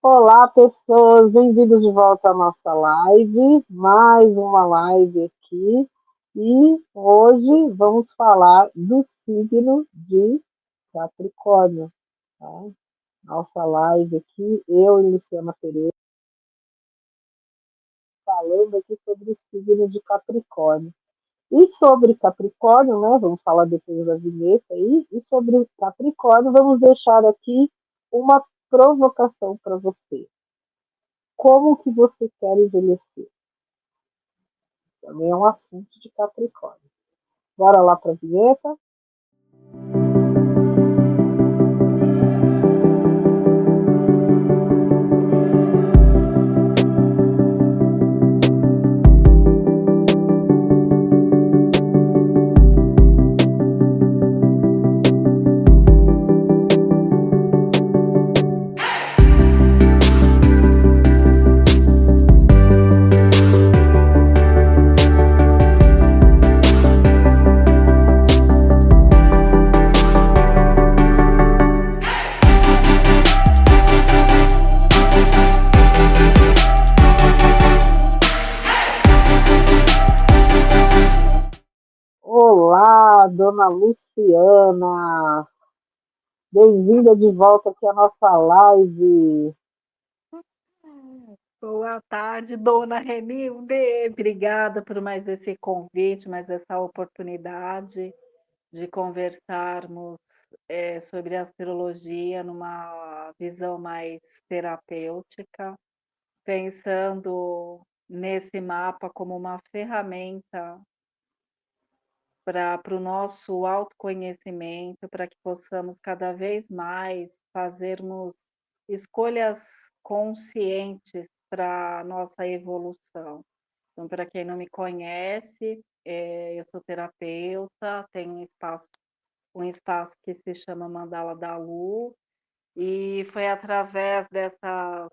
Olá, pessoas, bem-vindos de volta à nossa live, mais uma live aqui. E hoje vamos falar do signo de Capricórnio, tá? Nossa live aqui, eu e Luciana Pereira, falando aqui sobre o signo de Capricórnio. E sobre Capricórnio, né? Vamos falar depois da vinheta aí. E sobre Capricórnio, vamos deixar aqui uma provocação para você. Como que você quer envelhecer? Também é um assunto de Capricórnio. Bora lá para a vinheta? Olá, dona Luciana! Bem-vinda de volta aqui à nossa live. Boa tarde, dona Renilde. Obrigada por mais esse convite, mais essa oportunidade de conversarmos sobre astrologia numa visão mais terapêutica, pensando nesse mapa como uma ferramenta para o nosso autoconhecimento, para que possamos cada vez mais fazermos escolhas conscientes para a nossa evolução. Então, para quem não me conhece, eu sou terapeuta, tenho um espaço que se chama Mandala da Lu, e foi através dessas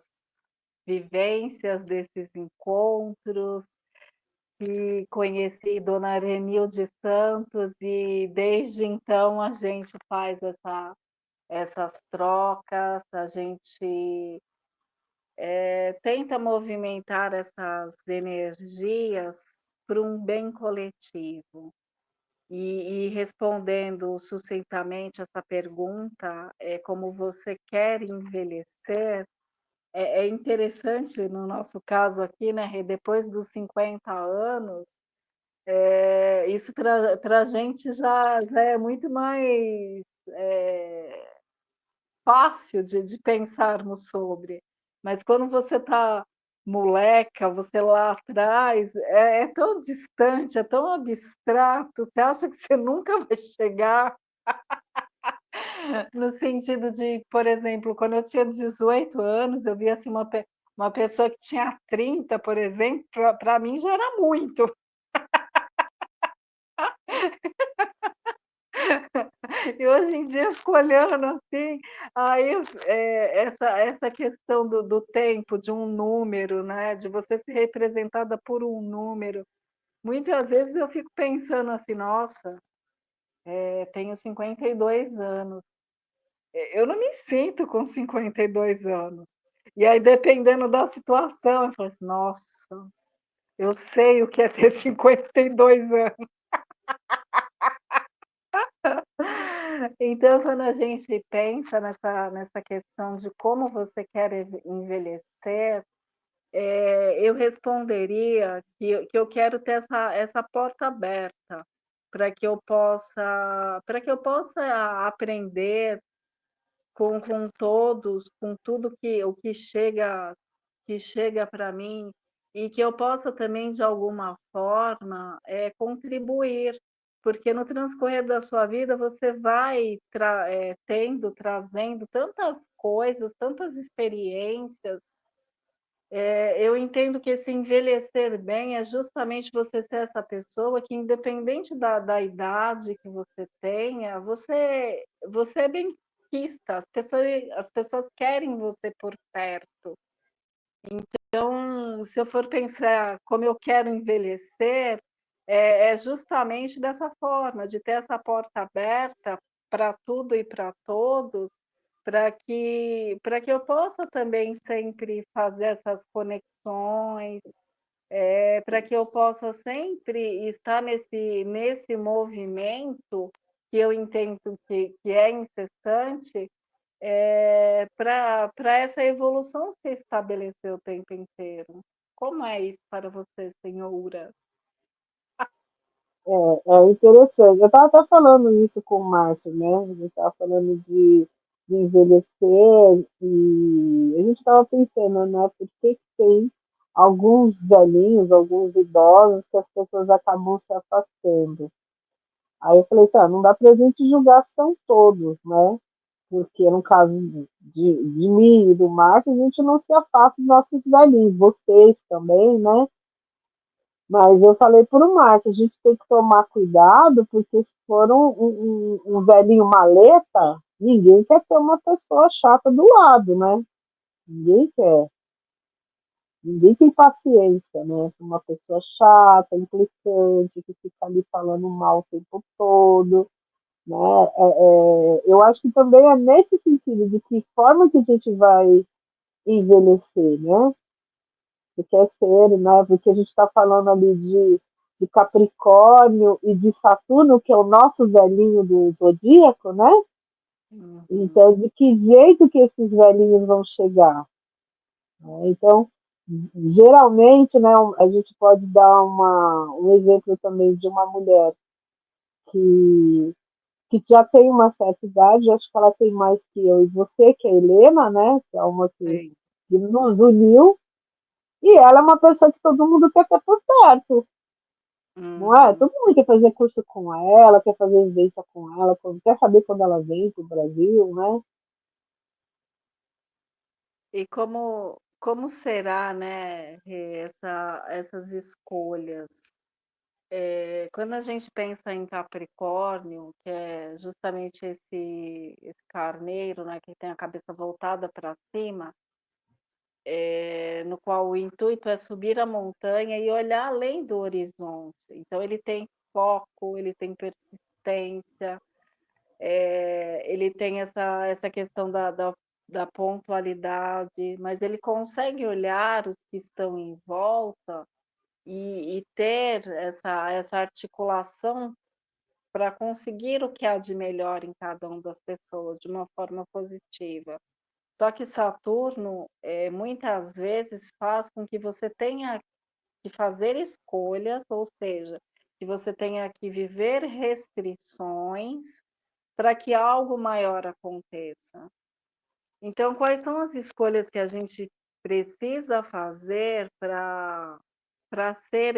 vivências, desses encontros, que conheci Dona Arenilde Santos e desde então a gente faz essas trocas, a gente tenta movimentar essas energias para um bem coletivo. E respondendo sucintamente essa pergunta, como você quer envelhecer, é interessante no nosso caso aqui, né, Rê, depois dos 50 anos, isso para a gente já é muito mais, fácil de pensarmos sobre. Mas quando você está moleca, você lá atrás, é tão distante, é tão abstrato, você acha que você nunca vai chegar, no sentido de, por exemplo, quando eu tinha 18 anos, eu via, assim, uma pessoa que tinha 30, por exemplo, para mim já era muito. E hoje em dia eu fico olhando assim, aí, essa questão do tempo, de um número, né, de você ser representada por um número, muitas vezes eu fico pensando assim: "Nossa, tenho 52 anos, eu não me sinto com 52 anos". E aí dependendo da situação, eu falo assim: "Nossa, eu sei o que é ter 52 anos". Então, quando a gente pensa nessa questão de como você quer envelhecer, eu responderia que eu quero ter essa porta aberta, para que eu possa aprender com todos, com tudo que chega para mim, e que eu possa também, de alguma forma, contribuir, porque no transcorrer da sua vida você vai trazendo tantas coisas, tantas experiências. Eu entendo que esse envelhecer bem é justamente você ser essa pessoa que, independente da idade que você tenha, você é benquista, as pessoas querem você por perto. Então, se eu for pensar como eu quero envelhecer, é justamente dessa forma, de ter essa porta aberta para tudo e para todos, para que eu possa também sempre fazer essas conexões, para que eu possa sempre estar nesse movimento que eu entendo que é incessante, para essa evolução se estabelecer o tempo inteiro. Como é isso para você, senhora? É interessante. Eu estava até falando isso com o Márcio, né? A gente estava falando de envelhecer e a gente estava pensando, né? Por que que tem alguns velhinhos, alguns idosos que as pessoas acabam se afastando? Aí eu falei assim, ah, não dá para a gente julgar se são todos, né? Porque no caso de mim e do Márcio, a gente não se afasta dos nossos velhinhos, vocês também, né? Mas eu falei para o Márcio, a gente tem que tomar cuidado, porque se for um velhinho maleta, ninguém quer ter uma pessoa chata do lado, né? Ninguém quer. Ninguém tem paciência, né? Uma pessoa chata, implicante, que fica ali falando mal o tempo todo, né? Eu acho que também é nesse sentido, de que forma que a gente vai envelhecer, né? Que quer ser, né? Porque a gente está falando ali de Capricórnio e de Saturno, que é o nosso velhinho do zodíaco, né? Uhum. Então, de que jeito que esses velhinhos vão chegar? Né? Então, geralmente, né, a gente pode dar um exemplo também de uma mulher que, que já tem uma certa idade, acho que ela tem mais que eu e você, que é a Helena, né? Que é uma Sim. que nos uniu, e ela é uma pessoa que todo mundo quer ter por perto. Não é? Uhum. Todo mundo quer fazer curso com ela, quer fazer vivência com ela, quer saber quando ela vem para o Brasil, né? E como será, né, essas escolhas? Quando a gente pensa em Capricórnio, que é justamente esse carneiro, né, que tem a cabeça voltada para cima, no qual o intuito é subir a montanha e olhar além do horizonte. Então ele tem foco, ele tem persistência, ele tem essa questão da pontualidade, mas ele consegue olhar os que estão em volta e ter essa articulação para conseguir o que há de melhor em cada uma das pessoas, de uma forma positiva. Só que Saturno, muitas vezes faz com que você tenha que fazer escolhas, ou seja, que você tenha que viver restrições para que algo maior aconteça. Então, quais são as escolhas que a gente precisa fazer para ser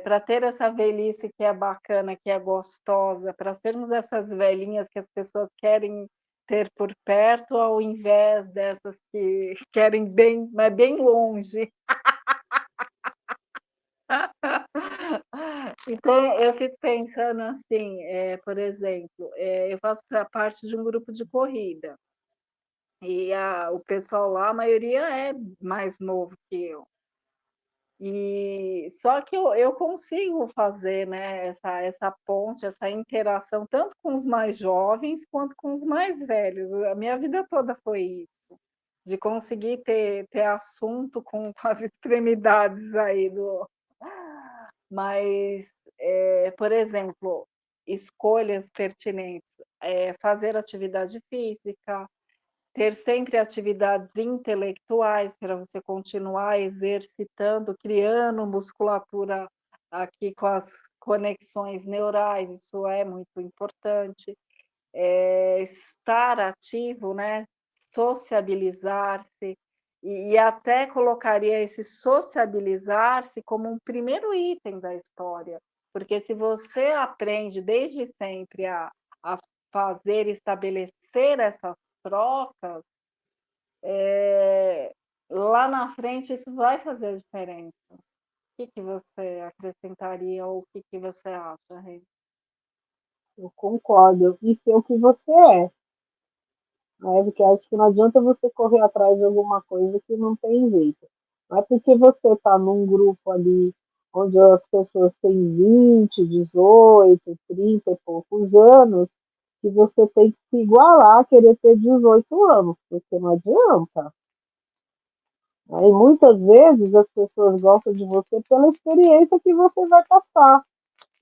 para ter essa velhice que é bacana, que é gostosa, para sermos essas velhinhas que as pessoas querem ter por perto, ao invés dessas que querem bem, mas bem longe. Então, eu fico pensando assim, por exemplo, eu faço parte de um grupo de corrida, e o pessoal lá, a maioria é mais novo que eu. E só que eu consigo fazer, né, essa ponte, essa interação, tanto com os mais jovens quanto com os mais velhos. A minha vida toda foi isso, de conseguir ter assunto com as extremidades aí do mas, por exemplo, escolhas pertinentes, fazer atividade física, ter sempre atividades intelectuais para você continuar exercitando, criando musculatura aqui com as conexões neurais, isso é muito importante. Estar ativo, né, sociabilizar-se, e até colocaria esse sociabilizar-se como um primeiro item da história, porque se você aprende desde sempre a fazer, estabelecer essas trocas, lá na frente isso vai fazer diferença. O que que você acrescentaria ou o que que você acha, Rê? Eu concordo. E ser o que você é, né? Porque acho que não adianta você correr atrás de alguma coisa que não tem jeito. Não é porque você está num grupo ali onde as pessoas têm 20, 18, 30 e poucos anos, que você tem que se igualar a querer ter 18 anos, porque não adianta. Aí muitas vezes as pessoas gostam de você pela experiência que você vai passar.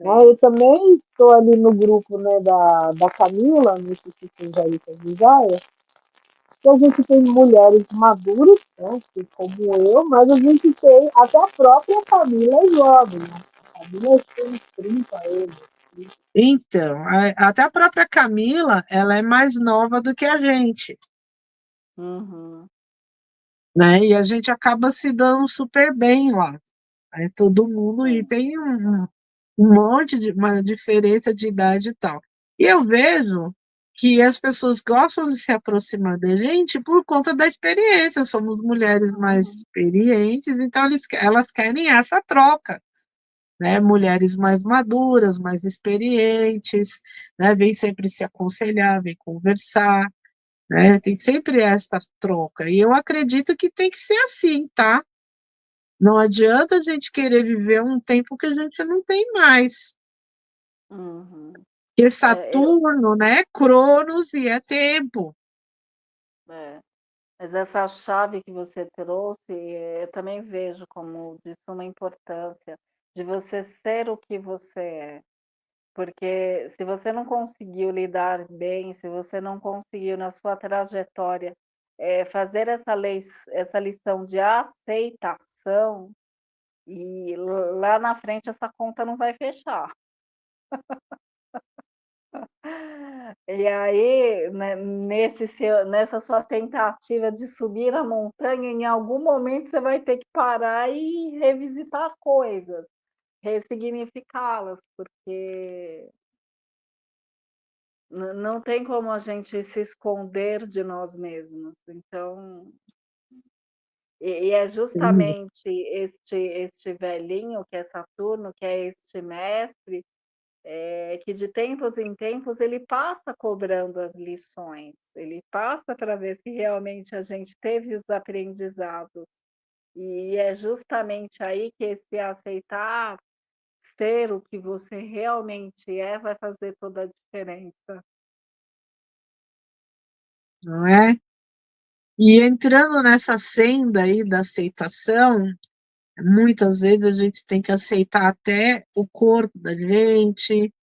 Né? Eu Sim. também estou ali no grupo, né, da Camila, no Instituto Jair Visaya, que a gente tem mulheres maduras, né, assim como eu, mas a gente tem até a própria Camila é jovem. Né? A Camila tem 30 anos. Então, até a própria Camila, ela é mais nova do que a gente, Uhum. né? E a gente acaba se dando super bem lá. Aí todo mundo, e Sim. tem um monte de uma diferença de idade e tal. E eu vejo que as pessoas gostam de se aproximar da gente por conta da experiência. Somos mulheres mais Uhum. experientes, então elas querem essa troca, né? Mulheres mais maduras, mais experientes, né? Vêm sempre se aconselhar, vêm conversar, né? Tem sempre esta troca. E eu acredito que tem que ser assim, tá? Não adianta a gente querer viver um tempo que a gente não tem mais. Uhum. Que Eu Saturno, né? Cronos e é tempo. é. Mas essa chave que você trouxe, eu também vejo como de suma importância, de você ser o que você é. Porque se você não conseguiu lidar bem, se você não conseguiu na sua trajetória, fazer essa lição de aceitação, e lá na frente essa conta não vai fechar. E aí, né, nessa sua tentativa de subir a montanha, em algum momento você vai ter que parar e revisitar coisas, ressignificá-las, porque não tem como a gente se esconder de nós mesmos. Então, e é justamente este velhinho que é Saturno, que é este mestre, que de tempos em tempos ele passa cobrando as lições, ele passa para ver se realmente a gente teve os aprendizados. E é justamente aí que esse aceitar ser o que você realmente é vai fazer toda a diferença. Não é? E entrando nessa senda aí da aceitação, muitas vezes a gente tem que aceitar até o corpo da gente,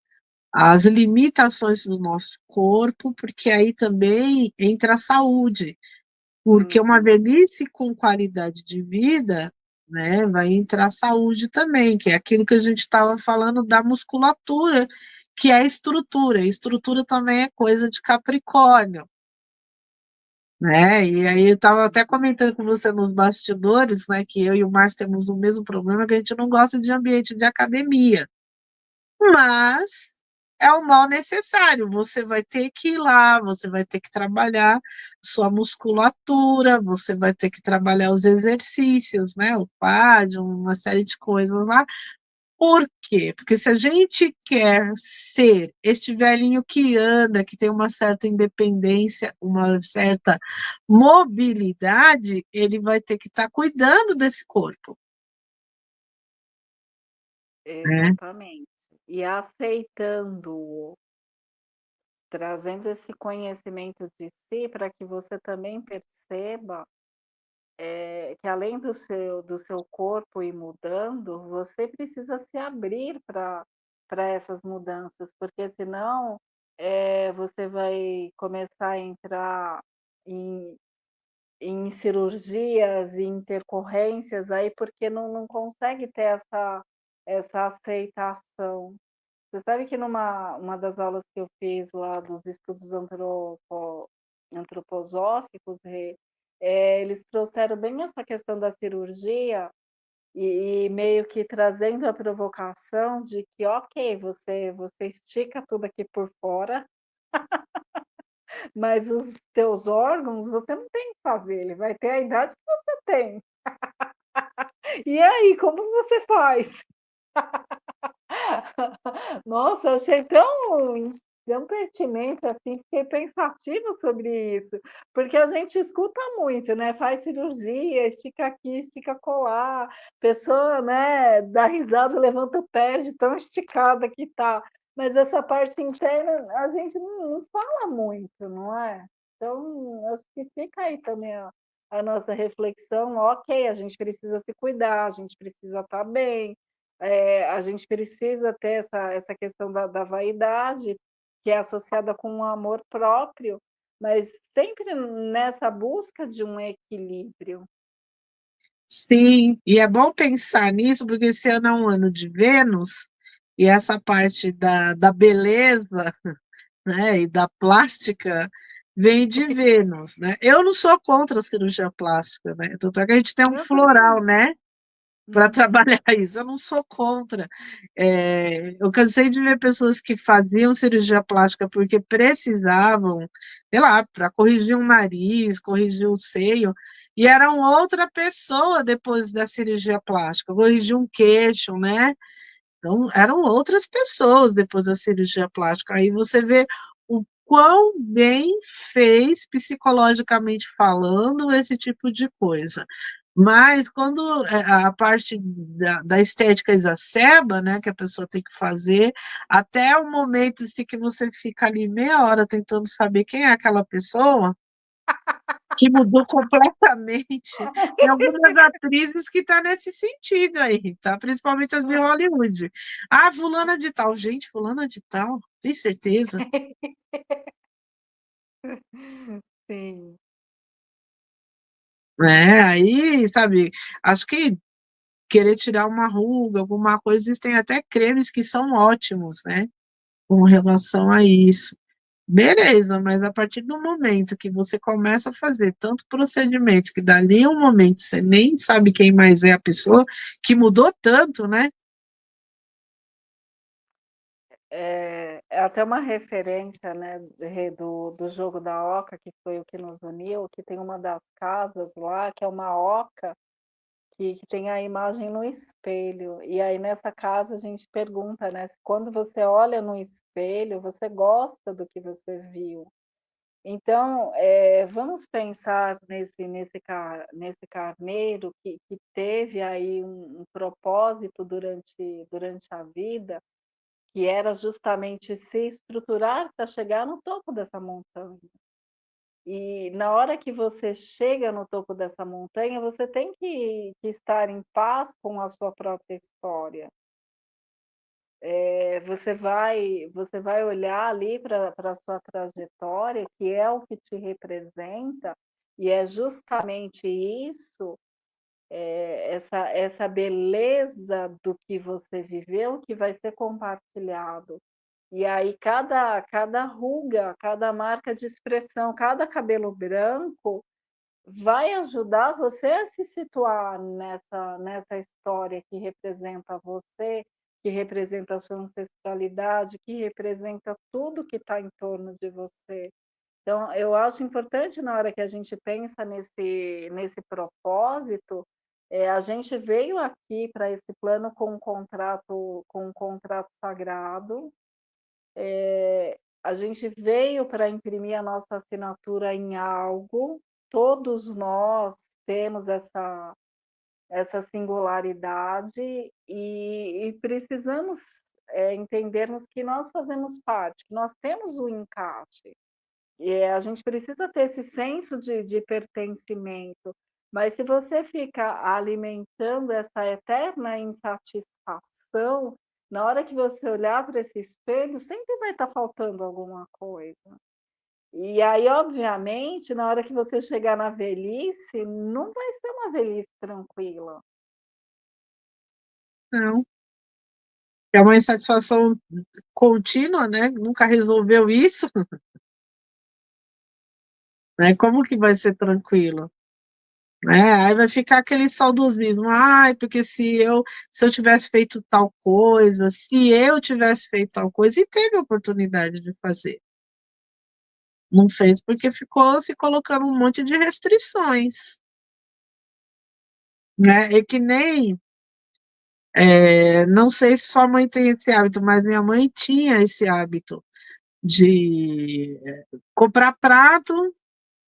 as limitações do nosso corpo, porque aí também entra a saúde. Porque uma Uhum. velhice com qualidade de vida, né, vai entrar saúde também, que é aquilo que a gente estava falando da musculatura, que é a estrutura. A estrutura também é coisa de Capricórnio, né? E aí eu estava até comentando com você nos bastidores, né, que eu e o Márcio temos o mesmo problema, que a gente não gosta de ambiente de academia. Mas é o mal necessário, você vai ter que ir lá, você vai ter que trabalhar sua musculatura, você vai ter que trabalhar os exercícios, né, o cardio, uma série de coisas lá. Por quê? Porque se a gente quer ser este velhinho que anda, que tem uma certa independência, uma certa mobilidade, ele vai ter que estar cuidando desse corpo, né. Exatamente. E aceitando-o, trazendo esse conhecimento de si para que você também perceba, que além do seu corpo ir mudando, você precisa se abrir para essas mudanças, porque senão, você vai começar a entrar em cirurgias e intercorrências aí, porque não consegue ter essa aceitação. Você sabe que numa uma das aulas que eu fiz lá dos estudos antroposóficos, eles trouxeram bem essa questão da cirurgia e meio que trazendo a provocação de que: "Ok, você estica tudo aqui por fora, mas os teus órgãos você não tem que fazer, ele vai ter a idade que você tem. E aí, como você faz?" Nossa, achei tão pertinente, assim, fiquei pensativa sobre isso, porque a gente escuta muito, né, faz cirurgia, estica aqui, estica acolá, pessoa, né, dá risada, levanta o pé de tão esticada que tá. Mas essa parte interna a gente não fala muito, não é? Então, acho que fica aí também a nossa reflexão. Ok, a gente precisa se cuidar, a gente precisa estar bem, a gente precisa ter essa questão da vaidade, que é associada com o amor próprio, mas sempre nessa busca de um equilíbrio. Sim, e é bom pensar nisso, porque esse ano é um ano de Vênus, e essa parte da beleza, né, e da plástica vem de Vênus, né? Eu não sou contra a cirurgia plástica, né? Tanto é que a gente tem um Eu também floral, não. né, para Uhum. trabalhar isso. Eu não sou contra. Eu cansei de ver pessoas que faziam cirurgia plástica porque precisavam, sei lá, para corrigir um nariz, corrigir o seio, e eram outra pessoa depois da cirurgia plástica, corrigir um queixo, né? Então, eram outras pessoas depois da cirurgia plástica. Aí você vê o quão bem fez, psicologicamente falando, esse tipo de coisa. Mas quando a parte da estética exacerba, né, que a pessoa tem que fazer, até o momento assim, que você fica ali meia hora tentando saber quem é aquela pessoa, que mudou completamente. Tem algumas atrizes que tá nesse sentido aí, tá? Principalmente as de Hollywood. Ah, fulana de tal. Gente, fulana de tal? Tem certeza? Sim. Aí, sabe, acho que querer tirar uma ruga, alguma coisa, existem até cremes que são ótimos, né, com relação a isso. Beleza, mas a partir do momento que você começa a fazer tanto procedimento que dali um momento você nem sabe quem mais é a pessoa, que mudou tanto, né? É até uma referência, né, do jogo da Oca, que foi o que nos uniu, que tem uma das casas lá, que é uma oca, que tem a imagem no espelho. E aí nessa casa a gente pergunta, né, se quando você olha no espelho, você gosta do que você viu. Então, vamos pensar nesse carneiro que teve aí um propósito durante a vida, que era justamente se estruturar para chegar no topo dessa montanha. E na hora que você chega no topo dessa montanha, você tem que estar em paz com a sua própria história. Você vai olhar ali para a sua trajetória, que é o que te representa, e é justamente isso, essa beleza do que você viveu que vai ser compartilhado. E aí cada ruga, cada marca de expressão, cada cabelo branco vai ajudar você a se situar nessa história que representa você, que representa a sua ancestralidade, que representa tudo que está em torno de você. Então, eu acho importante na hora que a gente pensa nesse propósito, a gente veio aqui para esse plano com um contrato sagrado, a gente veio para imprimir a nossa assinatura em algo, todos nós temos essa singularidade e precisamos, entendermos que nós fazemos parte, que nós temos o encaixe. A gente precisa ter esse senso de pertencimento, mas se você fica alimentando essa eterna insatisfação, na hora que você olhar para esse espelho, sempre vai estar faltando alguma coisa. E aí, obviamente, na hora que você chegar na velhice, não vai ser uma velhice tranquila. Não. É uma insatisfação contínua, né? Nunca resolveu isso, né? Como que vai ser tranquilo? Aí vai ficar aquele saudosismo, ai, porque se eu tivesse feito tal coisa, se eu tivesse feito tal coisa, e teve a oportunidade de fazer. Não fez porque ficou se colocando um monte de restrições, né? É que nem, não sei se sua mãe tem esse hábito, mas minha mãe tinha esse hábito de comprar prato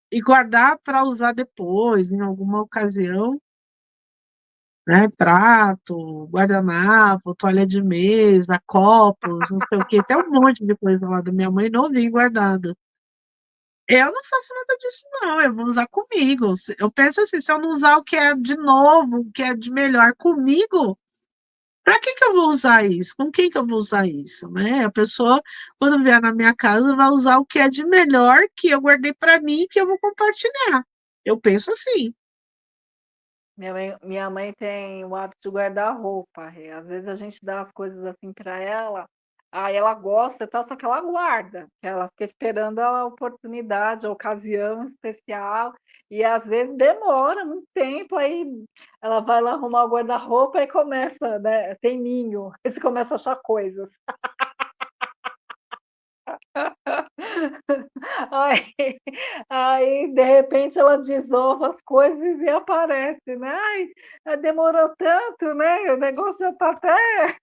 e guardar para usar depois, em alguma ocasião. né? Prato, guardanapo, toalha de mesa, copos, não sei o quê. Tem um monte de coisa lá da minha mãe novinha guardada. Eu não faço nada disso, não. Eu vou usar comigo. Eu penso assim, se eu não usar o que é de novo, o que é de melhor comigo, para que que eu vou usar isso? Com quem que eu vou usar isso, né? A pessoa, quando vier na minha casa, vai usar o que é de melhor que eu guardei para mim e que eu vou compartilhar. Eu penso assim. Minha mãe tem o hábito de guardar roupa, às vezes a gente dá as coisas, assim, para ela, aí ela gosta e tal, só que ela guarda, ela fica esperando a oportunidade, a ocasião especial, e às vezes demora muito tempo, aí ela vai lá arrumar o guarda-roupa e começa, né, tem ninho, aí você começa a achar coisas. Aí de repente ela desova as coisas e aparece, né, "Ai, demorou tanto, né, o negócio já está até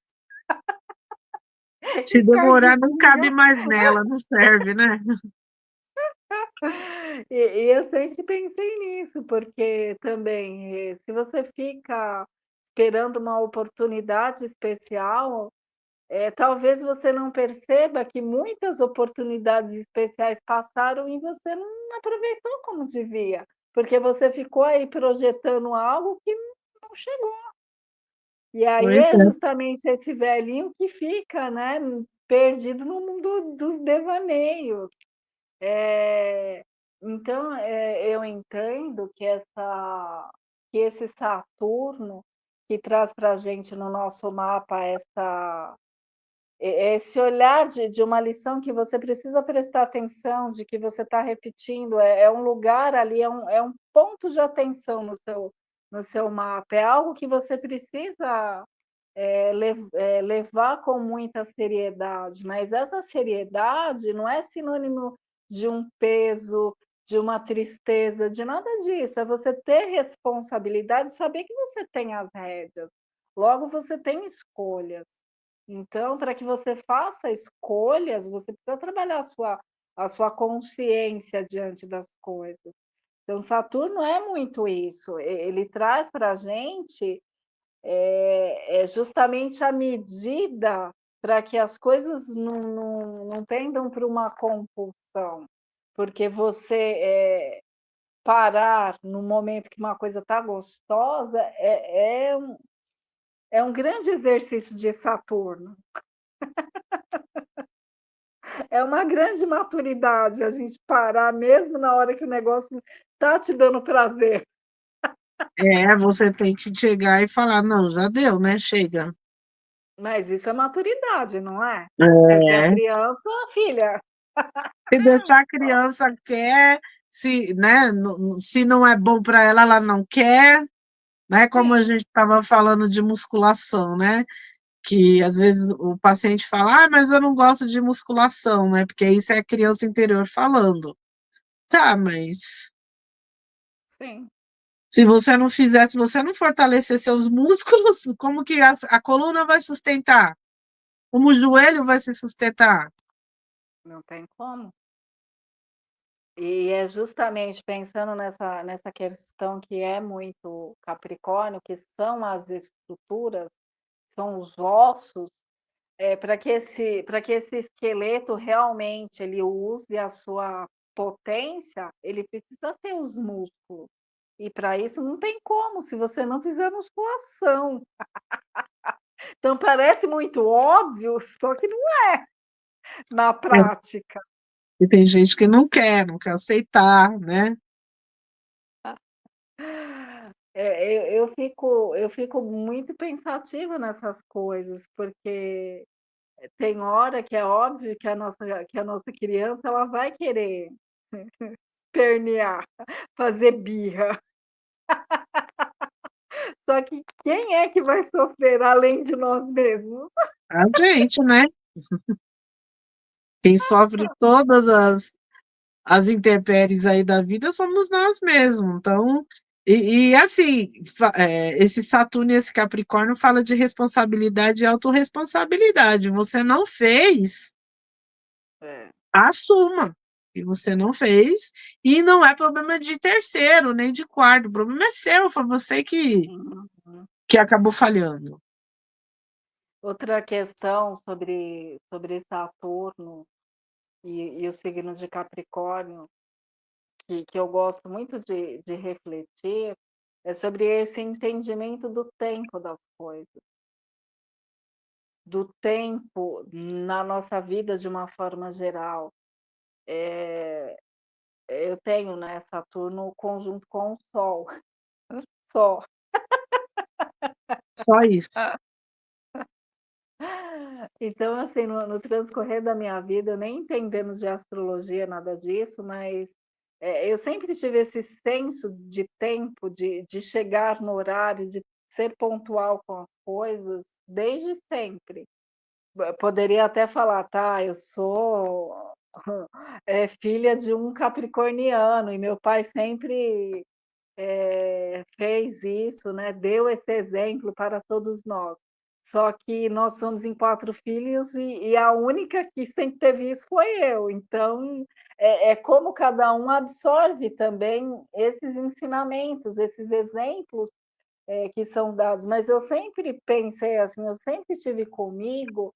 Se demorar, não cabe encardidinho". mais nela, não serve, né? E eu sempre pensei nisso, porque também, se você fica esperando uma oportunidade especial, talvez você não perceba que muitas oportunidades especiais passaram e você não aproveitou como devia, porque você ficou aí projetando algo que não chegou. E aí Pois é é. justamente esse velhinho que fica, né, perdido no mundo dos devaneios. Então, eu entendo que esse Saturno, que traz para a gente no nosso mapa esse olhar de uma lição que você precisa prestar atenção, de que você está repetindo, é um lugar ali, é um ponto de atenção no seu mapa, é algo que você precisa, levar com muita seriedade, mas essa seriedade não é sinônimo de um peso, de uma tristeza, de nada disso, é você ter responsabilidade e saber que você tem as rédeas, logo você tem escolhas. Então, para que você faça escolhas, você precisa trabalhar a sua consciência diante das coisas. Então, Saturno é muito isso, ele traz para a gente justamente a medida para que as coisas não pendam para uma compulsão, porque você parar no momento que uma coisa está gostosa é um grande exercício de Saturno. É uma grande maturidade a gente parar mesmo na hora que o negócio tá te dando prazer. Você tem que chegar e falar: "Não, já deu, né, chega". Mas isso é maturidade, não é? Porque a É, criança, filha, se deixar a criança quer, se, né, se não é bom para ela, ela não quer, né, como a sim, gente estava falando de musculação, né, que às vezes o paciente fala: "Ah, mas eu não gosto de musculação", né, porque isso é a criança interior falando. Tá, mas sim. se você não fizer, se você não fortalecer seus músculos, como que a coluna vai sustentar? Como o joelho vai se sustentar? Não tem como. E é justamente pensando nessa questão que é muito Capricórnio, que são as estruturas, são os ossos, para que esse esqueleto realmente ele use a sua potência, ele precisa ter os músculos. E para isso não tem como, se você não fizer musculação. Então parece muito óbvio, só que não na É, prática. e tem gente que não quer aceitar, né. Eu fico muito pensativa nessas coisas, porque tem hora que é óbvio que a nossa criança ela vai querer espernear, fazer birra. Só que quem é que vai sofrer além de nós mesmos? A gente, né, quem sofre todas as intempéries aí da vida somos nós mesmos, então assim, esse Saturno e esse Capricórnio fala de responsabilidade e autorresponsabilidade, você não fez, É. assuma que você não fez, e não é problema de terceiro, nem de quarto, o problema é seu, foi você que Uhum. que acabou falhando. Outra questão sobre Saturno e o signo de Capricórnio, que eu gosto muito de refletir, é sobre esse entendimento do tempo das coisas. Do tempo na nossa vida de uma forma geral. Eu tenho, né, Saturno conjunto com o Sol, só. Só isso. Então, assim, no transcorrer da minha vida, eu nem entendendo de astrologia, nada disso, mas, eu sempre tive esse senso de tempo, de chegar no horário, de ser pontual com as coisas, desde sempre. Poderia até falar: "Tá, eu sou, filha de um capricorniano e meu pai sempre, fez isso, né, deu esse exemplo para todos nós". Só que nós somos em 4 filhos e a única que sempre teve isso foi eu, então, é como cada um absorve também esses ensinamentos, esses exemplos, que são dados. Mas eu sempre pensei assim, eu sempre tive comigo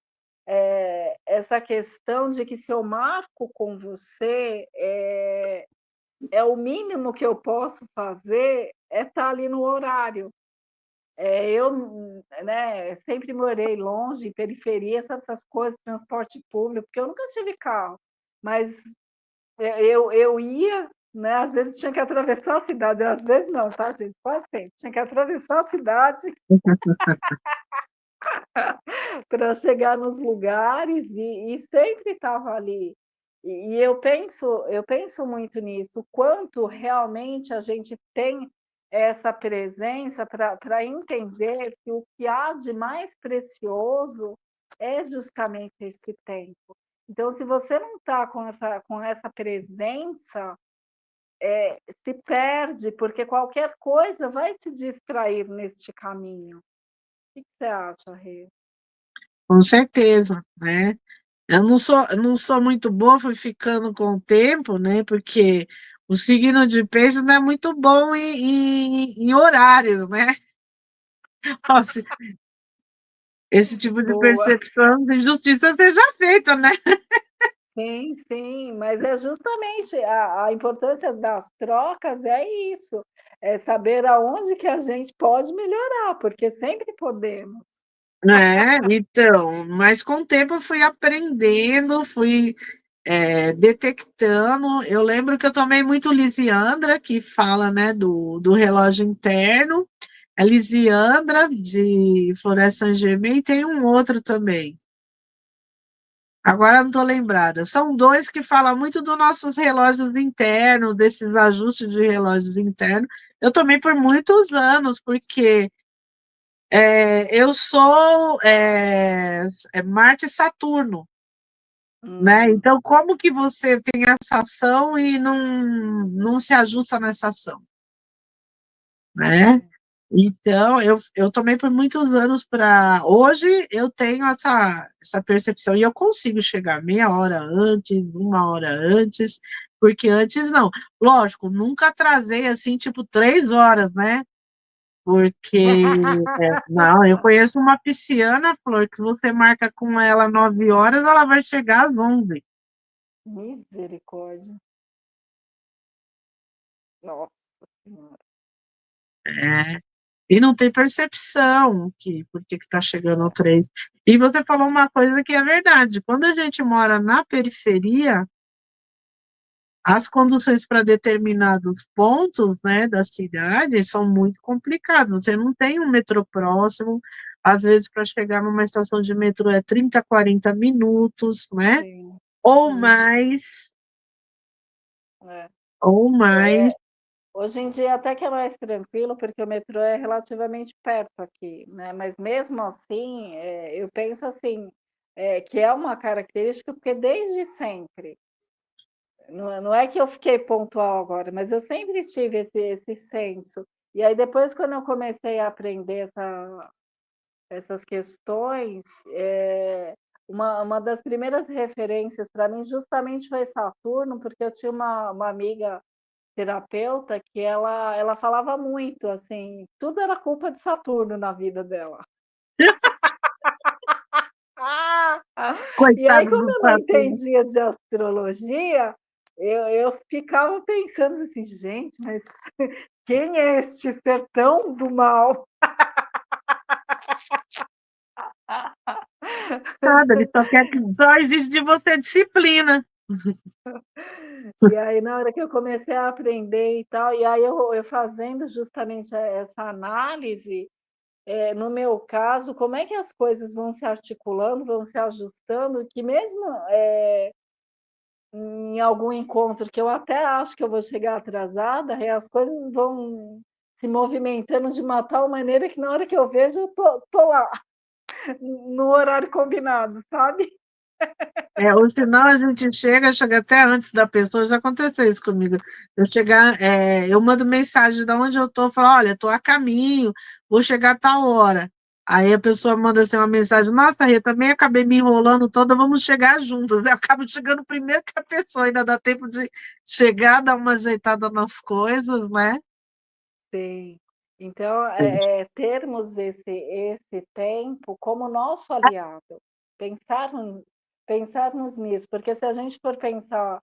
essa questão de que se eu marco com você, é o mínimo que eu posso fazer é estar ali no horário. Né, sempre morei longe, em periferia, sabe essas coisas, transporte público, porque eu nunca tive carro, mas eu ia, né, às vezes tinha que atravessar a cidade, às vezes não, tá gente, quase sempre, tinha que atravessar a cidade para chegar nos lugares e sempre estava ali. E eu penso muito nisso, o quanto realmente a gente tem essa presença para entender que o que há de mais precioso é justamente esse tempo. Então, se você não está com essa presença, se perde, porque qualquer coisa vai te distrair neste caminho. O que que você acha, Rê? Com certeza, né. Eu não sou muito boa, fui ficando com o tempo, né, porque o signo de Peixes não é muito bom em horários, né. Ó, esse tipo de Boa. percepção de justiça seja feita, né. Sim, sim, mas é justamente a importância das trocas é isso, é saber aonde que a gente pode melhorar, porque sempre podemos. Então, mas com o tempo eu fui aprendendo, fui, detectando. Eu lembro que eu tomei muito Lisiandra, que fala, né, do relógio interno, a Lisiandra de Floresta Saint-Germain e tem um outro também. Agora não estou lembrada. São 2 que falam muito dos nossos relógios internos, desses ajustes de relógios internos. Eu tomei por muitos anos, porque, eu sou, Marte e Saturno, né, Hum, então como que você tem essa ação e não se ajusta nessa ação, né. Então eu tomei por muitos anos para hoje eu tenho essa percepção e eu consigo chegar meia hora antes, uma hora antes, porque antes não. Lógico, nunca atrasei, assim, tipo 3 horas, né, porque não, eu conheço uma pisciana, Flor, que você marca com ela 9 horas, ela vai chegar às 11. misericórdia. Nossa senhora. É. E não tem percepção que por que está chegando 3. E você falou uma coisa que é verdade, quando a gente mora na periferia, as conduções para determinados pontos, né, da cidade são muito complicadas, você não tem um metrô próximo, às vezes para chegar numa estação de metrô é 30, 40 minutos, né, Sim. ou Uhum. mais, É. ou mais. Hoje em dia até que é mais tranquilo, porque o metrô é relativamente perto aqui, né, mas mesmo assim, eu penso assim, que é uma característica, porque desde sempre, não é que eu fiquei pontual agora, mas eu sempre tive esse senso. E aí depois quando eu comecei a aprender essas questões, uma das primeiras referências para mim justamente foi Saturno, porque eu tinha uma amiga terapeuta que ela falava muito, assim, tudo era culpa de Saturno na vida dela. Ah! E aí Coitado como do eu não Saturno. entendia de astrologia, eu ficava pensando assim: "Gente, mas quem é este ser tão do mal?" Nada, ele só quer que só exige de você disciplina. E aí na hora que eu comecei a aprender e tal, e aí eu fazendo justamente essa análise, no meu caso, como é que as coisas vão se articulando, vão se ajustando, que mesmo, em algum encontro que eu até acho que eu vou chegar atrasada, as coisas vão se movimentando de uma tal maneira que na hora que eu vejo eu tô lá, no horário combinado, sabe? Ou senão a gente chega até antes da pessoa, já aconteceu isso comigo. Eu mando mensagem de onde eu tô, falo, olha, tô a caminho, vou chegar a tal hora. Aí a pessoa manda assim uma mensagem, nossa, Rê, também acabei me enrolando toda, vamos chegar juntas. Eu acabo chegando primeiro que a pessoa, ainda dá tempo de chegar, dar uma ajeitada nas coisas, né? Sim. Então, termos esse tempo como nosso aliado, pensar pensarmos nisso, porque se a gente for pensar,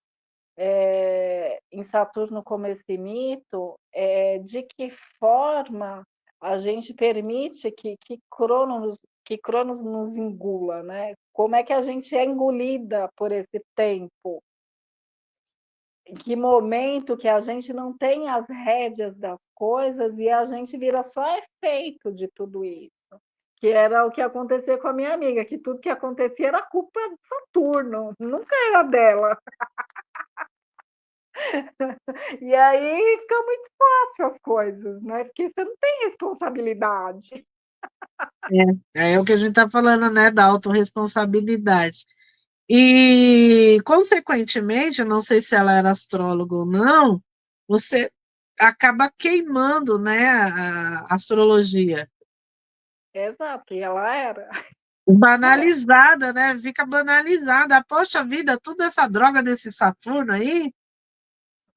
em Saturno como esse mito, de que forma a gente permite que Cronos nos engula, né? Como é que a gente é engolida por esse tempo? Em que momento que a gente não tem as rédeas das coisas e a gente vira só efeito de tudo isso, que era o que acontecia com a minha amiga, que tudo que acontecia era culpa de Saturno, nunca era dela. E aí fica muito fácil as coisas, né, porque você não tem responsabilidade. É o que a gente está falando, né, da autorresponsabilidade. E, consequentemente, eu não sei se ela era astróloga ou não, você acaba queimando, né, a astrologia. Exato, e ela era. É. Banalizada, né? Fica banalizada. Poxa vida, toda essa droga desse Saturno aí,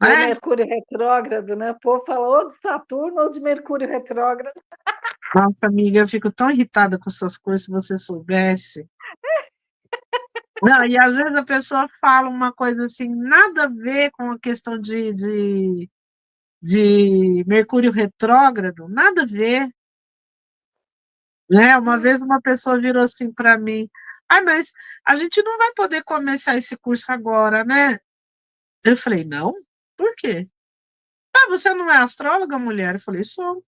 Ou né? Mercúrio retrógrado, né, o povo fala ou de Saturno ou de Mercúrio retrógrado. Nossa, amiga, eu fico tão irritada com essas coisas, se você soubesse. Não, e às vezes a pessoa fala uma coisa assim, nada a ver com a questão de Mercúrio retrógrado, nada a ver, né? Uma vez uma pessoa virou assim para mim, mas a gente não vai poder começar esse curso agora, né? Eu falei, não? Por quê? Você não é astróloga, mulher? Eu falei, sou.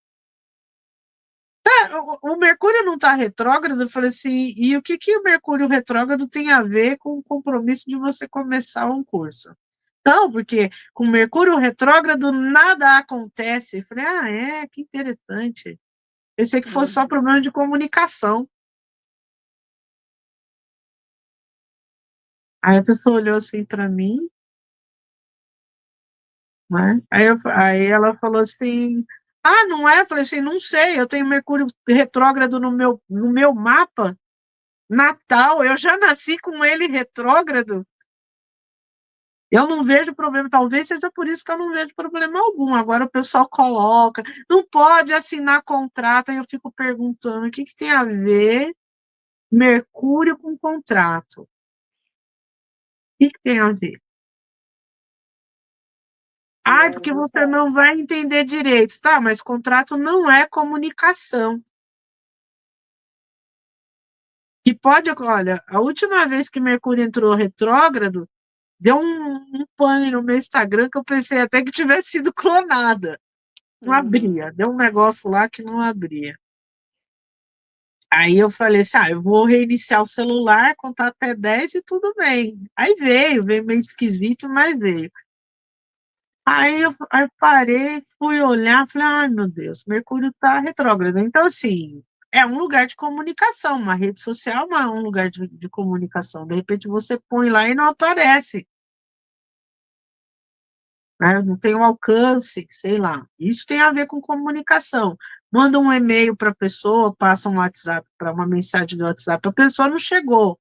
O Mercúrio não está retrógrado? Eu falei assim, e o que que o Mercúrio retrógrado tem a ver com o compromisso de você começar um curso? Não, porque com Mercúrio retrógrado nada acontece. Eu falei, que interessante. Pensei que fosse só Uhum. problema de comunicação. Aí a pessoa olhou assim para mim, né? Aí ela falou assim, não é? Eu falei assim, não sei, eu tenho Mercúrio retrógrado no meu mapa natal, eu já nasci com ele retrógrado. Eu não vejo problema, talvez seja por isso que eu não vejo problema algum. Agora o pessoal coloca, não pode assinar contrato, aí eu fico perguntando, o que que tem a ver Mercúrio com contrato? O que que tem a ver? E aí Porque você você não vai entender direito, tá? Mas contrato não é comunicação. E pode, olha, a última vez que Mercúrio entrou retrógrado, deu um pane no meu Instagram que eu pensei até que tivesse sido clonada. Não uhum. abria, deu um negócio lá que não abria. Aí eu falei assim, eu vou reiniciar o celular, contar até 10 e tudo bem. Aí veio meio esquisito, mas veio. Aí eu parei, fui olhar, falei, ai meu Deus, Mercúrio está retrógrado. Então, assim, é um lugar de comunicação, uma rede social é um lugar de comunicação. De repente você põe lá e não aparece, né? Não tem um alcance, sei lá. Isso tem a ver com comunicação. Manda um e-mail para a pessoa, passa um WhatsApp para uma mensagem do WhatsApp, a pessoa não chegou.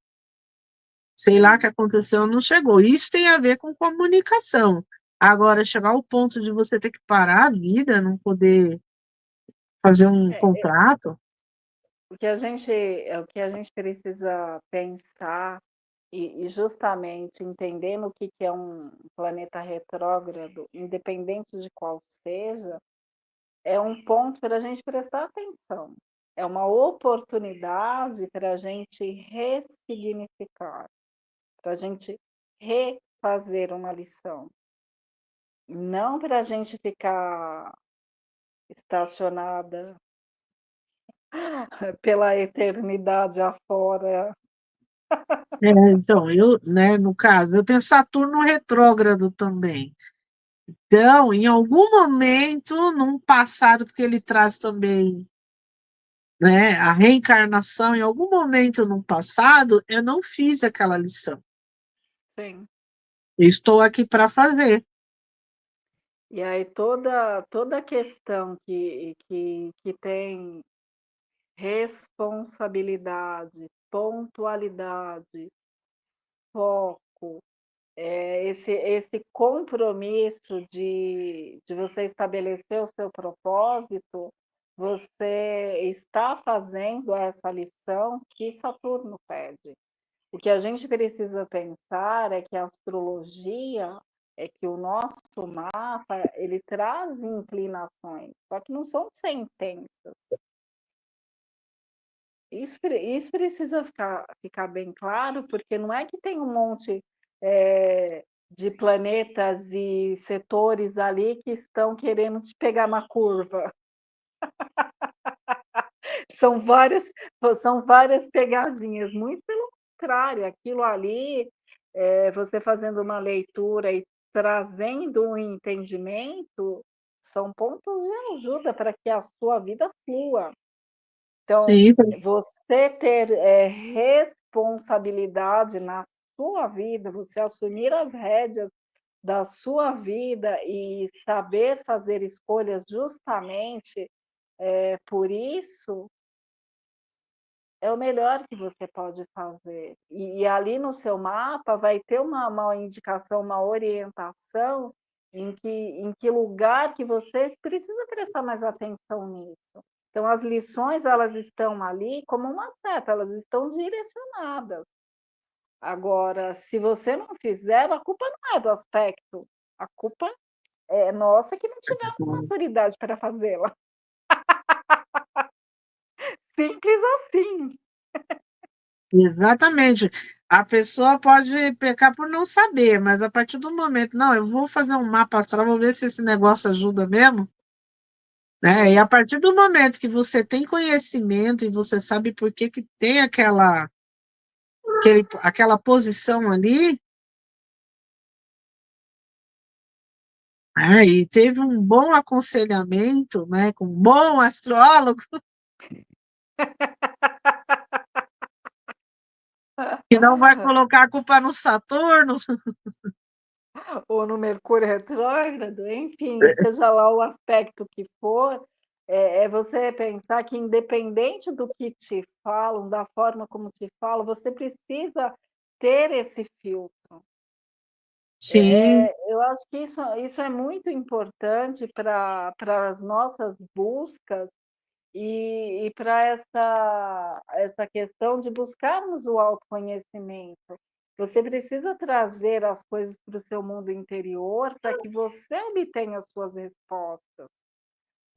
Sei lá o que Sim. aconteceu, não chegou. Isso tem a ver com comunicação. Agora, chegar ao ponto de você ter que parar a vida, não poder fazer um É, contrato. o que a gente precisa pensar e justamente entendendo o que é um planeta retrógrado, independente de qual seja, é um ponto para a gente prestar atenção. É uma oportunidade para a gente ressignificar, para a gente refazer uma lição. Não para a gente ficar estacionada pela eternidade afora. Então, né, no caso, eu tenho Saturno retrógrado também. Então, em algum momento, num passado, porque ele traz também, né, a reencarnação, em algum momento no passado, eu não fiz aquela lição. Sim. Eu estou aqui para fazer. E aí toda a questão que tem responsabilidade, pontualidade, foco, esse compromisso de você estabelecer o seu propósito, você está fazendo essa lição que Saturno pede. O que a gente precisa pensar é que a astrologia, é que o nosso mapa, ele traz inclinações, só que não são sentenças. Isso precisa ficar bem claro, porque não é que tem um monte de planetas e setores ali que estão querendo te pegar na curva. São várias, são várias pegadinhas, muito pelo contrário, aquilo ali, você fazendo uma leitura e trazendo um entendimento, são pontos de ajuda para que a sua vida flua. Então, Sim, você ter, responsabilidade na sua vida, você assumir as rédeas da sua vida e saber fazer escolhas justamente, por isso, é o melhor que você pode fazer. E ali no seu mapa vai ter uma indicação, uma orientação em que lugar que você precisa prestar mais atenção nisso. Então as lições elas estão ali como uma seta, elas estão direcionadas. Agora, se você não fizer, a culpa não é do aspecto, a culpa é nossa que não tivemos maturidade para fazê-la. Simples assim. exatamente. A pessoa pode pecar por não saber, mas a partir do momento, não, eu vou fazer um mapa astral, vou ver se esse negócio ajuda mesmo, né? E a Sim. partir do momento que você tem conhecimento e você sabe por que que tem aquela posição ali, e teve um bom aconselhamento, né, com um bom astrólogo, que não vai colocar a culpa no Saturno. Ou no Mercúrio retrógrado, enfim, seja lá o aspecto que for, é você pensar que independente do que te falam, da forma como te falam, você precisa ter esse filtro. Sim, Eu acho que isso é muito importante para as nossas buscas e para essa questão de buscarmos o autoconhecimento. Você precisa trazer as coisas para o seu mundo interior para que você obtenha as suas respostas.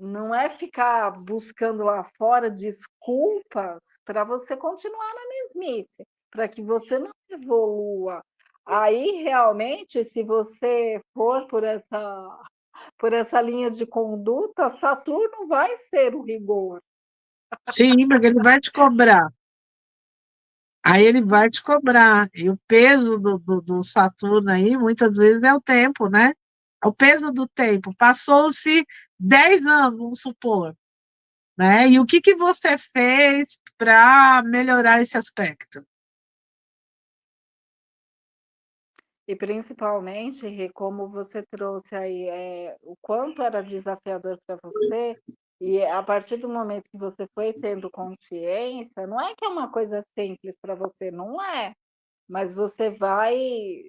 Não é ficar buscando lá fora desculpas para você continuar na mesmice, para que você não evolua. Aí, realmente, se você for por essa linha de conduta, Saturno vai ser o rigor. sim, porque ele vai te cobrar. Aí ele vai te cobrar. E o peso do Saturno aí, muitas vezes, é o tempo, né? É o peso do tempo. Passou-se 10 anos, vamos supor, né? E o que que você fez para melhorar esse aspecto? E principalmente, Rê, como você trouxe aí, o quanto era desafiador para você, e a partir do momento que você foi tendo consciência, não é que é uma coisa simples para você, não é, mas você vai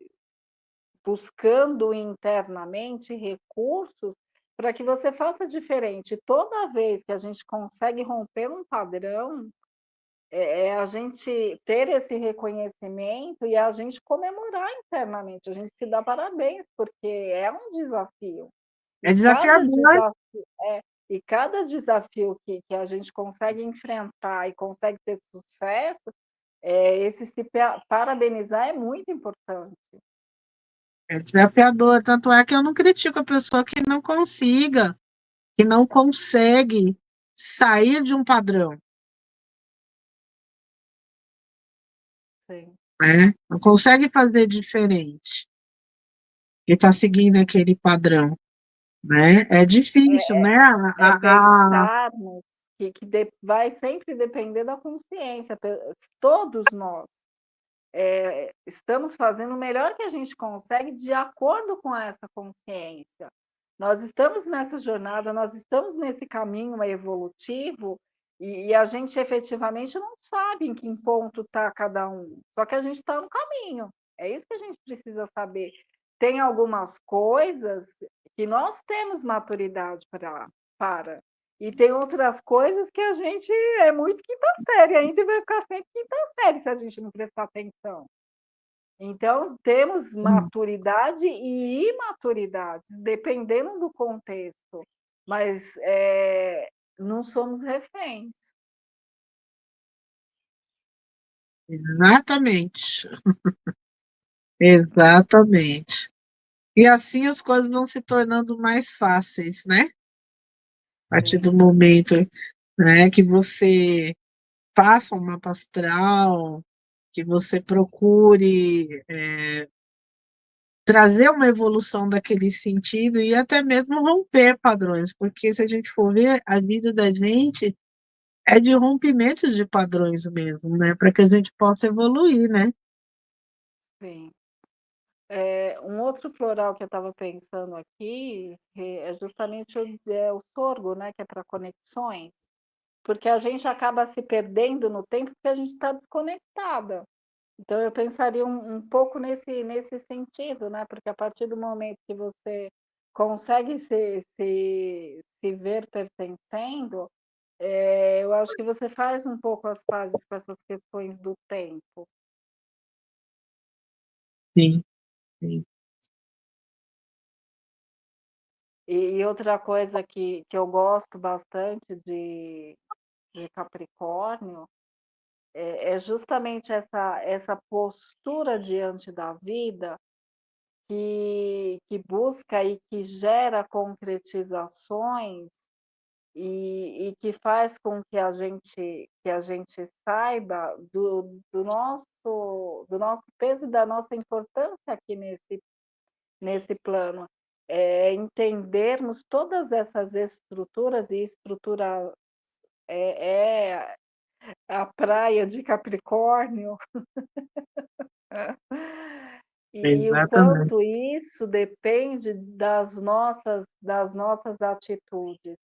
buscando internamente recursos para que você faça diferente. Toda vez que a gente consegue romper um padrão, a gente ter esse reconhecimento e a gente comemorar internamente, a gente se dá parabéns, porque é um desafio. É E cada desafiador. desafio e cada desafio que a gente consegue enfrentar e consegue ter sucesso, esse se parabenizar é muito importante. É desafiador, tanto é que eu não critico a pessoa que não consiga, que não consegue sair de um padrão, Sim. né? Não consegue fazer diferente e está seguindo aquele padrão, né? É difícil, né? Pensarmos que vai sempre depender da consciência, todos nós. Estamos fazendo o melhor que a gente consegue de acordo com essa consciência. Nós estamos nessa jornada, nós estamos nesse caminho evolutivo e a gente efetivamente não sabe em que ponto está cada um, só que a gente está no caminho. É isso que a gente precisa saber. Tem algumas coisas que nós temos maturidade para, e tem outras coisas que a gente é muito quinta série ainda e vai ficar sempre quinta série se a gente não prestar atenção. Então, temos maturidade e imaturidade, dependendo do contexto, mas não somos reféns. Exatamente, exatamente. E assim as coisas vão se tornando mais fáceis, né? A partir do Sim, momento, né, que você faça um mapa astral, que você procure trazer uma evolução daquele sentido e até mesmo romper padrões, porque se a gente for ver, a vida da gente é de rompimentos de padrões mesmo, né, para que a gente possa evoluir, né? sim. Um outro floral que eu estava pensando aqui é justamente o sorgo, né, que é para conexões, porque a gente acaba se perdendo no tempo porque a gente está desconectada. Então eu pensaria um pouco nesse sentido, né, porque a partir do momento que você consegue se ver pertencendo, eu acho que você faz um pouco as pazes com essas questões do tempo. Sim, sim. E outra coisa que eu gosto bastante de Capricórnio, é justamente essa postura diante da vida que busca e que gera concretizações e que faz com que a gente saiba do nosso peso e da nossa importância aqui nesse plano. Entendermos todas essas estruturas, e estrutura é a praia de Capricórnio. E o Exatamente. quanto isso depende das nossas atitudes.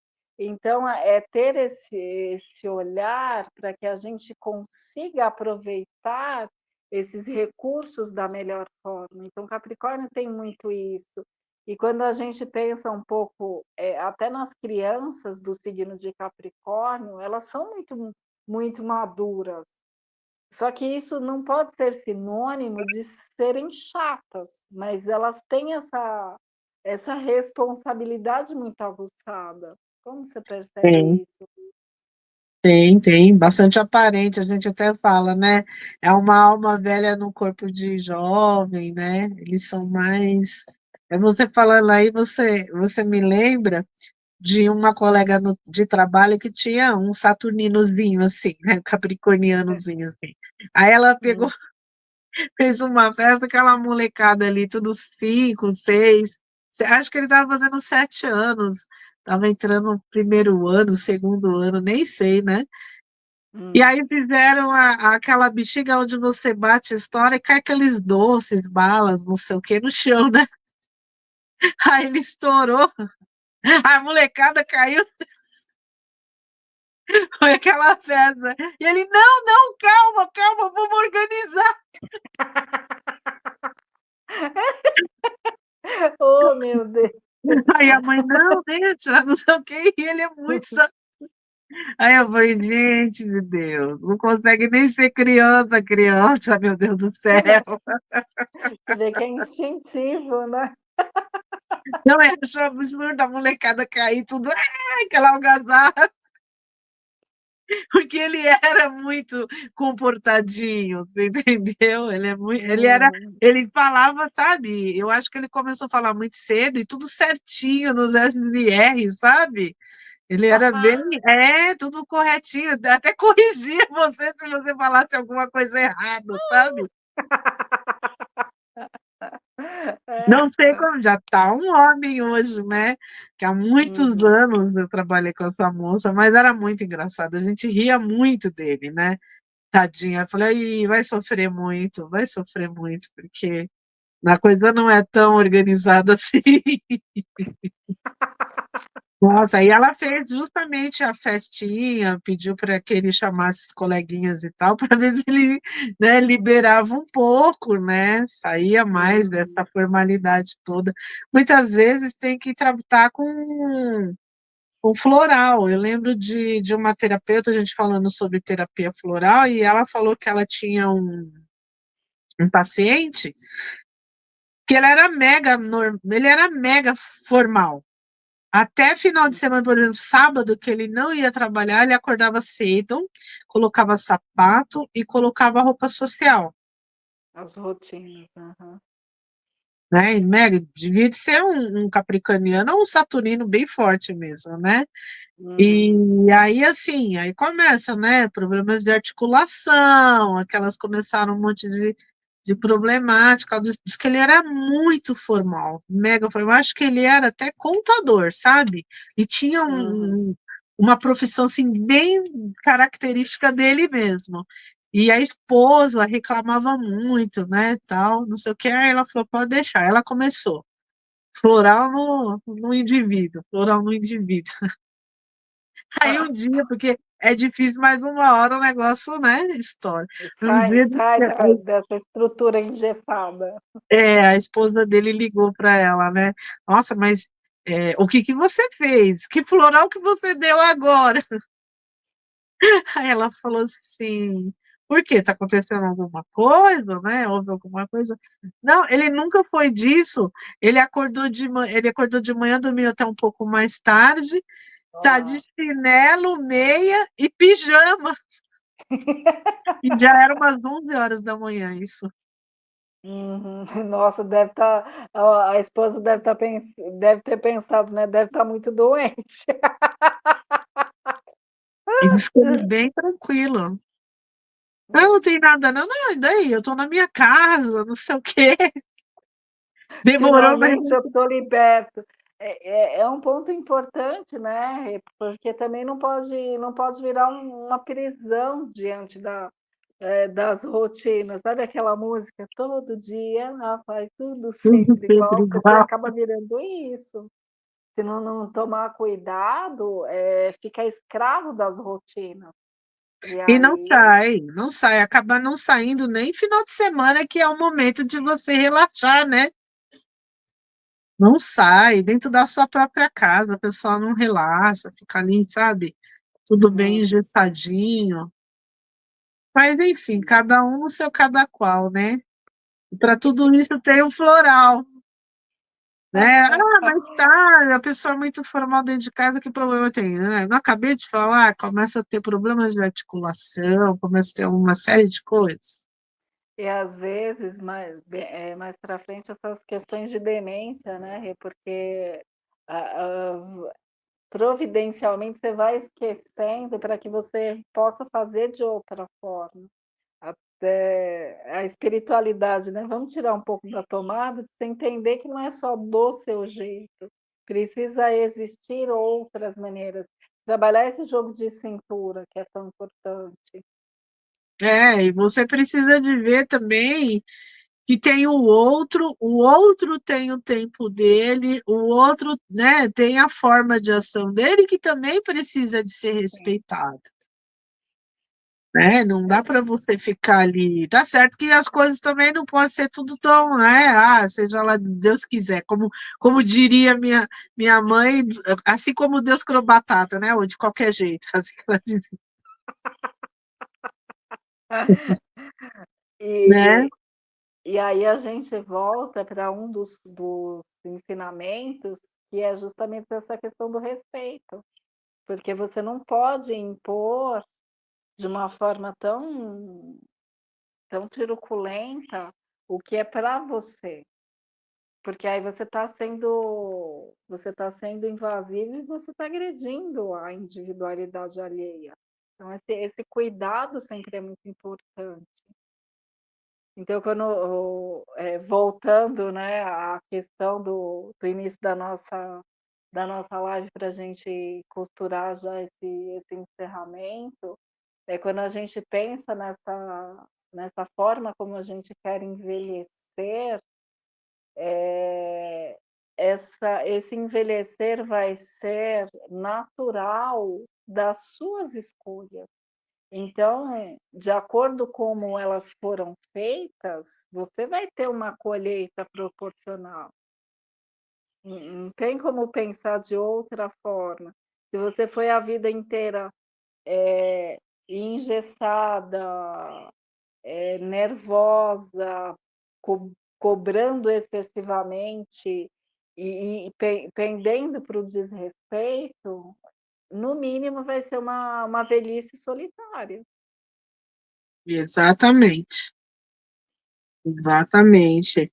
Então, é ter esse olhar para que a gente consiga aproveitar esses recursos da melhor forma. Então, Capricórnio tem muito isso. E quando a gente pensa um pouco, até nas crianças do signo de Capricórnio, elas são muito, muito maduras. Só que isso não pode ser sinônimo de serem chatas, mas elas têm essa responsabilidade muito aguçada. Como você Tem, percebe isso? tem, bastante aparente, a gente até fala, né? É uma alma velha no corpo de jovem, né? Eles são mais. É você falando aí, você me lembra de uma colega de trabalho que tinha um saturninozinho assim, né, É. capricornianozinho assim. Aí ela pegou, Hum, fez uma festa, aquela molecada ali, tudo 5, 6, acho que ele estava fazendo 7 anos, estava entrando no primeiro ano, segundo ano, nem sei, né? E hum. aí fizeram aquela bexiga onde você bate a história e cai aqueles doces, balas, não sei o que, no chão, né? Aí ele estourou, a molecada caiu. Foi aquela festa. E ele, não, não, calma, calma, vamos organizar. Oh, meu Deus. Aí a mãe: "Não, deixa, não sei o quê", e ele é muito sa aí eu falei: "Gente de Deus, não consegue nem ser criança, criança, meu Deus do céu". Você vê que é instintivo, né. Não, eu acho um absurdo a molecada cair tudo, aquela algazarra. Porque ele era muito comportadinho, você entendeu? Uhum. Ele falava, sabe, eu acho que ele começou a falar muito cedo e tudo certinho nos S's e R's, sabe. Ele era bem tudo corretinho, até corrigia você se você falasse alguma coisa errado, sabe. É. Não sei como, já tá um homem hoje, né, que há muitos Uhum. anos eu trabalhei com essa moça, mas era muito engraçado, a gente ria muito dele, né. Tadinha, eu falei: "Ai, vai sofrer muito, porque a coisa não é tão organizada assim". Nossa, aí ela fez justamente a festinha, pediu para que ele chamasse os coleguinhas e tal, para ver se ele, né, liberava um pouco, né, saía mais Uhum. dessa formalidade toda. Muitas vezes tem que tratar com floral. Eu lembro de uma terapeuta, a gente falando sobre terapia floral, e ela falou que ela tinha um paciente que ele era mega formal. Até final de semana, por exemplo, sábado, que ele não ia trabalhar, ele acordava cedo, colocava sapato e colocava roupa social, As rotinas. Aham. né, e mega devia de ser um capricorniano ou um saturnino bem forte mesmo, né. E Uhum. aí, assim, aí começa, né, problemas de articulação, aquelas começaram um monte de problemática, diz que ele era muito formal, mega formal, acho que ele era até contador, sabe, e tinha Uhum. uma profissão, assim, bem característica dele mesmo. E a esposa reclamava muito, né, tal, não sei o que, aí ela falou: "Pode deixar", ela começou, floral no indivíduo, floral no indivíduo. Aí um dia, porque é difícil, mas uma hora o negócio, né, estoura. Um dia Sai dessa estrutura engessada. a esposa dele ligou para ela, né: "Nossa, mas, o que que você fez? Que floral que você deu agora?" Aí ela falou assim: "Por quê? Tá acontecendo alguma coisa, né, houve alguma coisa?" Não, ele nunca foi disso, ele acordou de manhã, dormiu até um pouco mais tarde, tá de Ó. chinelo, meia e pijama. E já era umas 11 horas da manhã isso. Uhum. Nossa, deve estar a esposa deve ter pensado, né, deve estar muito doente. E diz que ele bem tranquilo. "Ah, não tem nada não". "Não, e daí? Eu tô na minha casa, não sei o quê". Demorou, mas Finalmente eu estou liberto. É um ponto importante, né, porque também não pode virar uma prisão diante das rotinas. Sabe aquela música, todo dia ela faz tudo tudo sempre sempre igual, porque igual. acaba virando isso. Se não tomar cuidado, fica escravo das rotinas. E E não aí sai, não sai, acaba não saindo nem final de semana, que é o momento de você relaxar, né. Não sai, dentro da sua própria casa, a pessoa não relaxa, fica ali, sabe, tudo bem uhum. engessadinho. Mas enfim, cada um no seu cada qual, né. E pra tudo isso tem o floral. Né, "Ah, mas tá, a pessoa é muito formal dentro de casa, que problema tem?" Não acabei de falar, começa a ter problemas de articulação, começa a ter uma série de coisas. E às vezes mais para frente essas questões de demência, né, porque a providencialmente você vai esquecendo para que você possa fazer de outra forma. Até a espiritualidade, né, vamos tirar um pouco da tomada, pra você entender que não é só do seu jeito, precisa existir outras maneiras. Trabalhar esse jogo de cintura que é tão importante. É, e você precisa de ver também que tem o outro tem o tempo dele, o outro, né, tem a forma de ação dele que também precisa de ser Sim. respeitado. né? Não dá para você ficar ali. Tá certo que as coisas também não podem ser tudo tão, né? Seja lá Deus quiser, como diria minha mãe, assim como Deus criou batata, né? Ou de qualquer jeito, assim que ela dizia, né? E, e aí a gente volta para um dos ensinamentos, que é justamente essa questão do respeito, porque você não pode impor de uma forma tão truculenta o que é para você, porque aí você está sendo invasivo e você está agredindo a individualidade alheia. Então esse cuidado sempre é muito importante. Então voltando, né, à questão do início da nossa live para a gente costurar já esse encerramento, é quando a gente pensa nessa forma como a gente quer envelhecer, eh, esse envelhecer vai ser natural das suas escolhas. Então, de acordo como elas foram feitas, você vai ter uma colheita proporcional. Não tem como pensar de outra forma. Se você foi a vida inteira, engessada, nervosa, cobrando excessivamente e pendendo para o desrespeito, no mínimo vai ser uma velhice solitária. Exatamente, exatamente.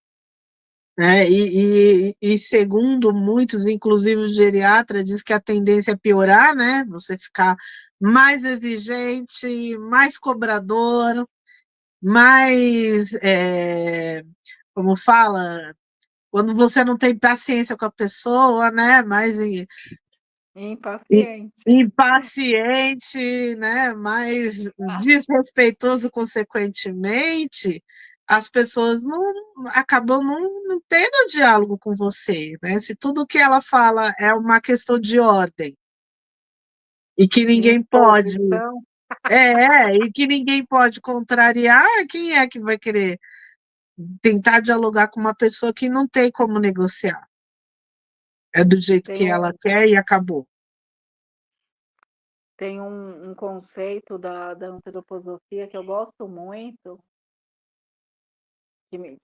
Né? E segundo muitos, inclusive o geriatra, diz que a tendência é piorar, né? Você ficar mais exigente, mais cobrador, mais, como fala, quando você não tem paciência com a pessoa, né? Mais i- Impaciente. impaciente, né? Mais desrespeitoso, consequentemente, as pessoas acabam não tendo diálogo com você, né? Se tudo que ela fala é uma questão de ordem e que ninguém pode, Imposição. e que ninguém pode contrariar, quem é que vai querer tentar dialogar com uma pessoa que não tem como negociar? É do jeito que Tem ela um, quer e acabou. tem um conceito da antroposofia que eu gosto muito,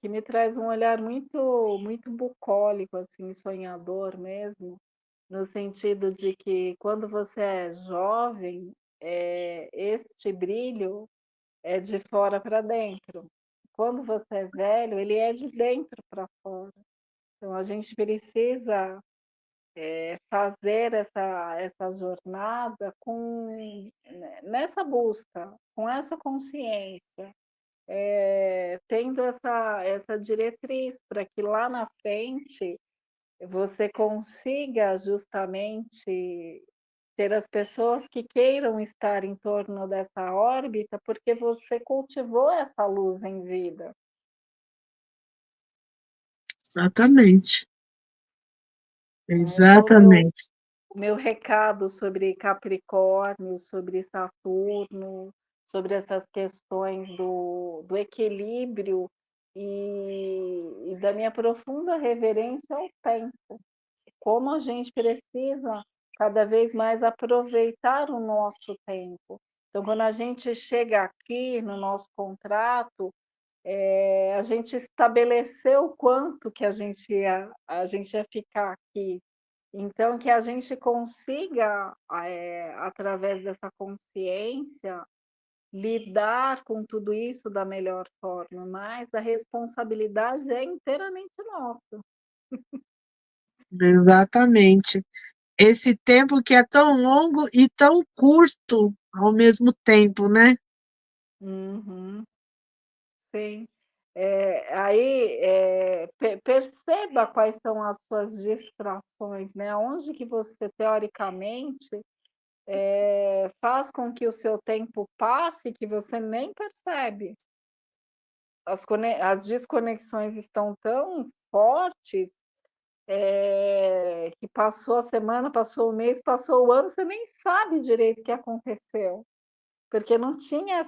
que me traz um olhar muito, muito bucólico, assim, sonhador mesmo, no sentido de que quando você é jovem, este brilho é de fora para dentro. Quando você é velho, ele é de dentro para fora. Então a gente precisa fazer essa jornada nessa busca, com essa consciência, tendo essa diretriz para que lá na frente você consiga justamente ter as pessoas que queiram estar em torno dessa órbita, porque você cultivou essa luz em vida. Exatamente, Então, exatamente. o meu recado sobre Capricórnio, sobre Saturno, sobre essas questões do equilíbrio e da minha profunda reverência ao tempo. Como a gente precisa cada vez mais aproveitar o nosso tempo. Então, quando a gente chega aqui no nosso contrato, a gente estabeleceu quanto que a gente ia ficar aqui. Então, que a gente consiga, através dessa consciência, lidar com tudo isso da melhor forma, mas a responsabilidade é inteiramente nossa. Exatamente. Esse tempo que é tão longo e tão curto ao mesmo tempo, né? Uhum, sim. Aí, perceba quais são as suas distrações, né? Onde que você, teoricamente, faz com que o seu tempo passe que você nem percebe. As desconexões estão tão fortes, que passou a semana, passou o mês, passou o ano, você nem sabe direito o que aconteceu. porque não tinha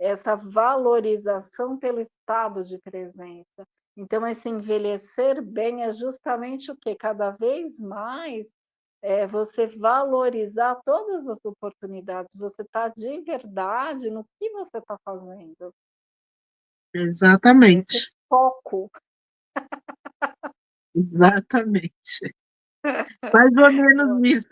essa valorização pelo estado de presença. Então esse envelhecer bem é justamente o quê? Cada vez mais, você valorizar todas as oportunidades, você tá de verdade no que você está fazendo. Esse Exatamente, foco. exatamente. Mais ou menos isso.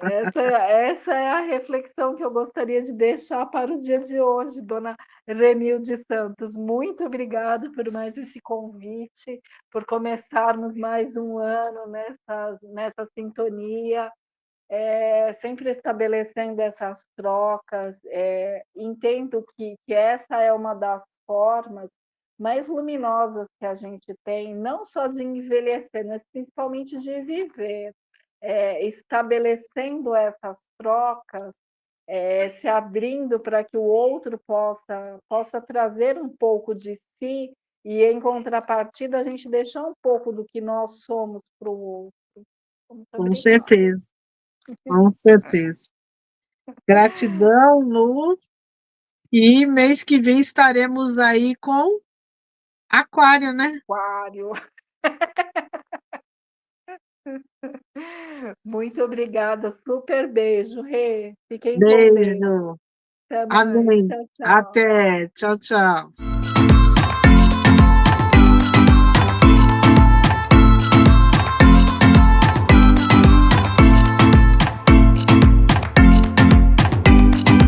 Essa é a reflexão que eu gostaria de deixar para o dia de hoje, dona Renilde Santos. Muito obrigada por mais esse convite, por começarmos mais um ano nessa sintonia, sempre estabelecendo essas trocas. Entendo que essa é uma das formas mais luminosas que a gente tem, não só de envelhecer, mas principalmente de viver. Estabelecendo essas trocas, se abrindo para que o outro possa trazer um pouco de si e, em contrapartida, a gente deixar um pouco do que nós somos para o outro. Muito Com obrigada. certeza, com certeza. Gratidão, Lu, e mês que vem estaremos aí com Aquário, né? Aquário. Muito obrigada, super beijo, Rê. Fiquem com Deus. Beijo. Até mais. Amém. Tchau, tchau. Até. Tchau, tchau.